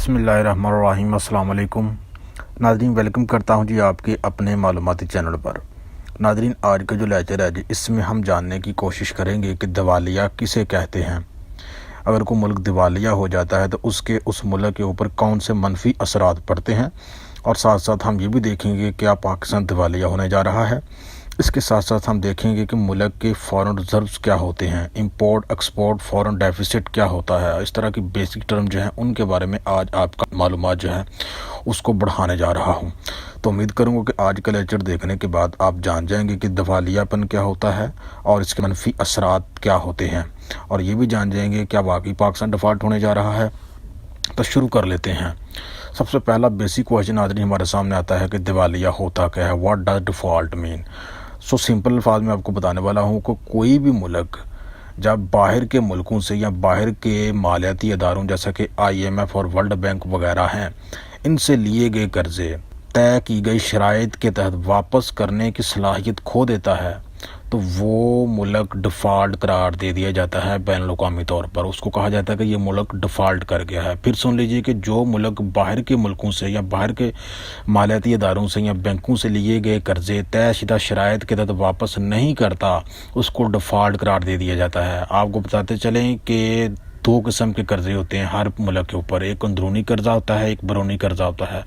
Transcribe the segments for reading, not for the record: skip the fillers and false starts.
बिस्मिल्लाहिर्रहमानिर्रहीम। अस्सलाम वालेकुम नाज़रीन, वेलकम करता हूं जी आपके अपने मालूमाती चैनल पर। नाज़रीन, आज का जो लेक्चर है जी, इसमें हम जानने की कोशिश करेंगे कि दिवालिया किसे कहते हैं। अगर कोई मुल्क दिवालिया हो जाता है तो उसके उस मुल्क के ऊपर कौन से मनफी असरात पड़ते हैं, और साथ साथ हम ये भी देखेंगे कि क्या पाकिस्तान दिवालिया होने जा रहा है। इसके साथ साथ हम देखेंगे कि मुल्क के फॉरेन रिजर्व्स क्या होते हैं, इंपोर्ट एक्सपोर्ट फॉरेन डेफिसिट क्या होता है। इस तरह की बेसिक टर्म जो हैं उनके बारे में आज आपका मालूमात जो है उसको बढ़ाने जा रहा हूं। तो उम्मीद करूंगा कि आज का लेक्चर देखने के बाद आप जान जाएंगे कि दिवालियापन क्या होता है और इसके मनफी असरात क्या होते हैं, और ये भी जान जाएंगे क्या वाकई पाकिस्तान डिफ़ॉल्ट होने जा रहा है। तो शुरू कर लेते हैं। सबसे पहला बेसिक क्वेश्चन आदमी हमारे सामने आता है कि दिवालिया होता क्या है, what does default mean. So simple अल्फाज में आपको बताने वाला हूँ कि कोई भी मुल्क जब बाहर के मुल्कों से या बाहर के मालियाती इदारों जैसा कि IMF और वर्ल्ड बैंक वगैरह हैं, इनसे लिए गए कर्ज़े तय की गई शराइत के तहत वापस करने की सलाहियत खो देता है, तो वो मुल्क डिफ़ॉल्ट करार दे दिया जाता है बैनुल-अक़वामी तौर पर। उसको कहा जाता है कि ये मुल्क डिफ़ॉल्ट कर गया है। फिर सुन लीजिए कि जो मुल्क बाहर के मुल्कों से या बाहर के मालियाती इदारों से या बैंकों से लिए गए कर्ज़े तयशुदा शराइत के तहत वापस नहीं करता, उसको डिफ़ॉल्ट करार दे दिया जाता है। आपको बताते चलें कि दो किस्म के कर्ज़े होते हैं हर मुल्क के ऊपर, एक अंदरूनी कर्ज़ा होता है, एक बैरूनी कर्ज़ा होता है।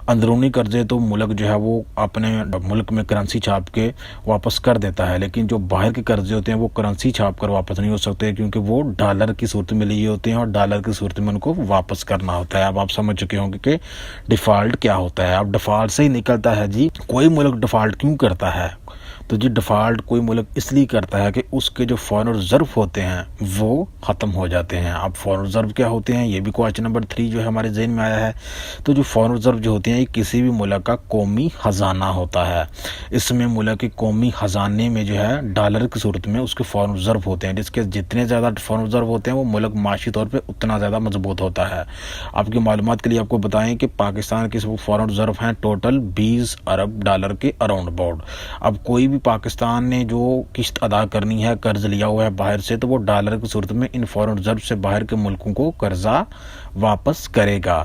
अंदरूनी कर्ज़े तो मुल्क जो है वो अपने मुल्क में करेंसी छाप के वापस कर देता है, लेकिन जो बाहर के कर्ज़े होते हैं वो करेंसी छाप कर वापस नहीं हो सकते, क्योंकि वो डॉलर की सूरत में लिए होते हैं और डॉलर की सूरत में उनको वापस करना होता है। अब आप समझ चुके होंगे कि डिफ़ॉल्ट क्या होता है। अब डिफ़ॉल्ट से ही निकलता है जी कोई मुल्क डिफ़ॉल्ट क्यों करता है। तो जी डिफ़ॉल्ट कोई मुल्क इसलिए करता है कि उसके जो फॉरेन रिज़र्व होते हैं वो ख़त्म हो जाते हैं। अब फॉरेन रिज़र्व क्या होते हैं, ये भी क्वेश्चन नंबर 3 जो है हमारे ज़हन में आया है। तो जो फॉरेन रिज़र्व जो होते हैं ये किसी भी मुल्क का कौमी ख़जाना होता है। इसमें मुल्क के कौमी ख़जाने में जो है डॉलर की सूरत में उसके फॉरेन रिज़र्व होते हैं, जिसके जितने ज़्यादा फॉरेन रिज़र्व होते हैं वो मुल्क माशी तौर पर उतना ज़्यादा मजबूत होता है। आपकी मालूमात के लिए आपको बताएं कि पाकिस्तान के फॉरेन रिज़र्व हैं टोटल 20 अरब डॉलर के अराउंड अबाउट। अब कोई भी पाकिस्तान ने जो किस्त अदा करनी है, कर्ज लिया हुआ है बाहर से, तो वो डॉलर की सूरत में इन फॉरेन रिजर्व से बाहर के मुल्कों को कर्जा वापस करेगा।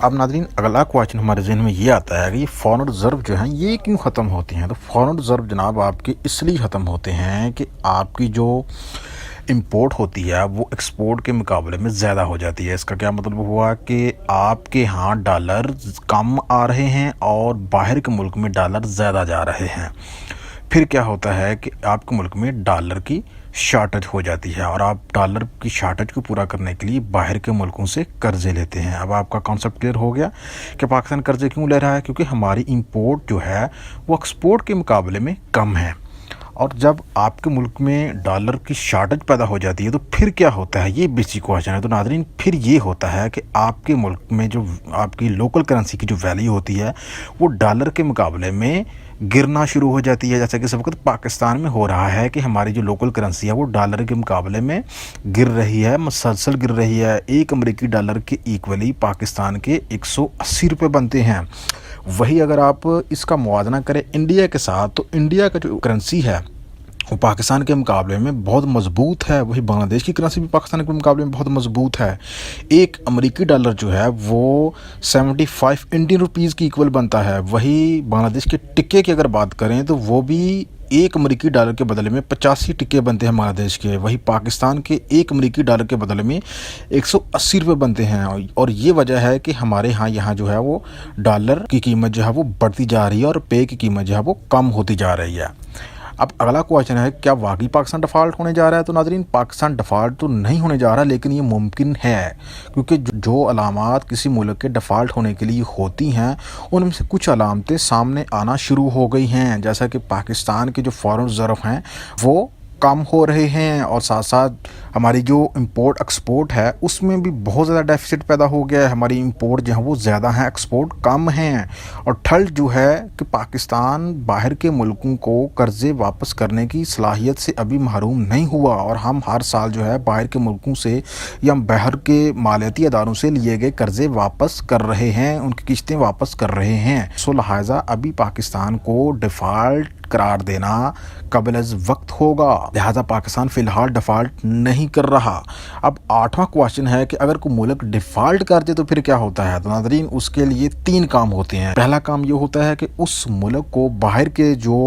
अब नाज़रीन, अगला क्वेश्चन हमारे जहन में ये आता है कि ये फॉरेन रिजर्व जो हैं ये क्यों ख़त्म होती हैं। तो फॉरेन रिजर्व जनाब आपके इसलिए ख़त्म होते हैं कि आपकी जो इंपोर्ट होती है वो एक्सपोर्ट के मुकाबले में ज़्यादा हो जाती है। इसका क्या मतलब हुआ कि आपके यहाँ डॉलर कम आ रहे हैं और बाहर के मुल्क में डॉलर ज़्यादा जा रहे हैं। फिर क्या होता है कि आपके मुल्क में डॉलर की शॉर्टेज हो जाती है और आप डॉलर की शॉर्टेज को पूरा करने के लिए बाहर के मुल्कों से कर्ज़े लेते हैं। अब आपका कॉन्सेप्ट क्लियर हो गया कि पाकिस्तान कर्ज़े क्यों ले रहा है, क्योंकि हमारी इंपोर्ट जो है वो एक्सपोर्ट के मुकाबले में कम है। और जब आपके मुल्क में डॉलर की शॉर्टेज पैदा हो जाती है तो फिर क्या होता है, ये बेसिक क्वेश्चन है। तो नाज़रीन, फिर ये होता है कि आपके मुल्क में जो आपकी लोकल करेंसी की जो वैल्यू होती है वो डॉलर के मुकाबले में गिरना शुरू हो जाती है। जैसा कि इस वक्त पाकिस्तान में हो रहा है कि हमारी जो लोकल करेंसी है वो डॉलर के मुकाबले में गिर रही है, मुसलसल गिर रही है। एक अमेरिकी डॉलर के इक्वली पाकिस्तान के 180 रुपये बनते हैं। वही अगर आप इसका मुवाजना करें इंडिया के साथ, तो इंडिया का जो करेंसी है वो पाकिस्तान के मुकाबले में बहुत मजबूत है। वही बांग्लादेश की करेंसी भी पाकिस्तान के मुकाबले में बहुत मजबूत है। एक अमेरिकी डॉलर जो है वो 75 इंडियन रुपीज़ की इक्वल बनता है। वही बांग्लादेश के टिक्के की अगर बात करें तो वो भी एक अमेरिकी डॉलर के बदले में 85 टिक्के बनते हैं बांग्लादेश के। वही पाकिस्तान के एक अमेरिकी डॉलर के बदले में 180 रुपये बनते हैं। और ये वजह है कि हमारे यहाँ जो है वो डॉलर की कीमत जो है वो बढ़ती जा रही है और पे की कीमत जो है वो कम होती जा रही है। अब अगला क्वेश्चन है, क्या वाकई पाकिस्तान डिफ़ॉल्ट होने जा रहा है। तो नाज़रीन, पाकिस्तान डिफ़ॉल्ट तो नहीं होने जा रहा, लेकिन ये मुमकिन है, क्योंकि जो अलामात किसी मुल्क के डिफ़ॉल्ट होने के लिए होती हैं उनमें से कुछ अलामतें सामने आना शुरू हो गई हैं। जैसा कि पाकिस्तान के जो फॉरेन रिज़र्व हैं वो कम हो रहे हैं और साथ साथ हमारी जो इंपोर्ट एक्सपोर्ट है उसमें भी बहुत ज़्यादा डेफिसिट पैदा हो गया है। हमारी इंपोर्ट जो है वो ज़्यादा है, एक्सपोर्ट कम हैं। और थर्ड जो है कि पाकिस्तान बाहर के मुल्कों को कर्ज़े वापस करने की सलाहियत से अभी महरूम नहीं हुआ, और हम हर साल जो है बाहर के मुल्कों से या बाहर के मालियाती अदारों से लिए गए कर्ज़े वापस कर रहे हैं, उनकी किस्तें वापस कर रहे हैं। सो लिहाजा अभी पाकिस्तान को डिफ़ॉल्ट قرار دینا قبل از وقت ہوگا، لہٰذا پاکستان فی الحال ڈیفالٹ نہیں کر رہا۔ اب 8واں کوشچن ہے کہ اگر کوئی ملک ڈیفالٹ کر دے تو پھر کیا ہوتا ہے؟ تو ناظرین اس کے لیے 3 کام ہوتے ہیں۔ پہلا کام یہ ہوتا ہے کہ اس ملک کو باہر کے جو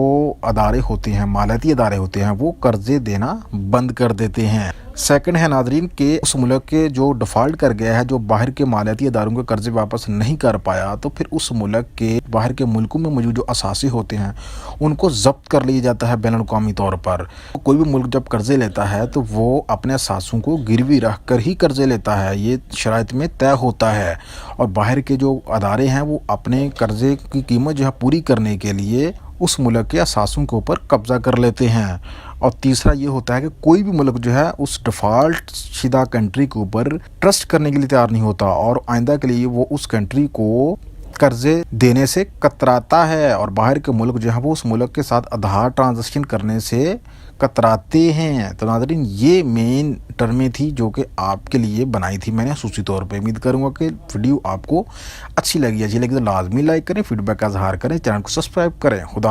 ادارے ہوتے ہیں، مالیاتی ادارے ہوتے ہیں، وہ قرضے دینا بند کر دیتے ہیں۔ سیکنڈ ہے ناظرین کہ اس ملک کے جو ڈیفالٹ کر گیا ہے، جو باہر کے مالیاتی اداروں کے قرضے واپس نہیں کر پایا، تو پھر اس ملک کے باہر کے ملکوں میں موجود جو اثاثے ہوتے ہیں ان کو ضبط کر لیا جاتا ہے بین الاقوامی طور پر۔ کوئی بھی ملک جب قرضے لیتا ہے تو وہ اپنے اثاثوں کو گروی رکھ کر ہی قرضے لیتا ہے، یہ شرائط میں طے ہوتا ہے، اور باہر کے جو ادارے ہیں وہ اپنے قرضے کی قیمت جو ہے پوری کرنے کے لیے اس ملک کے اثاثوں کے اوپر قبضہ کر لیتے ہیں۔ اور تیسرا یہ ہوتا ہے کہ کوئی بھی ملک جو ہے اس ڈیفالٹ شدہ کنٹری کے اوپر ٹرسٹ کرنے کے لیے تیار نہیں ہوتا، اور آئندہ کے لیے وہ اس کنٹری کو قرضے دینے سے کتراتا ہے، اور باہر کے ملک جو ہے وہ اس ملک کے ساتھ آدھار ٹرانزیکشن کرنے سے کتراتے ہیں۔ تو ناظرین یہ مین ٹرمیں تھی جو کہ آپ کے لیے بنائی تھی میں نے خصوصی طور پہ۔ امید کروں گا کہ ویڈیو آپ کو اچھی لگی تو لازمی لائک کریں، فیڈ بیک کا اظہار کریں، چینل کو سبسکرائب کریں۔ خدا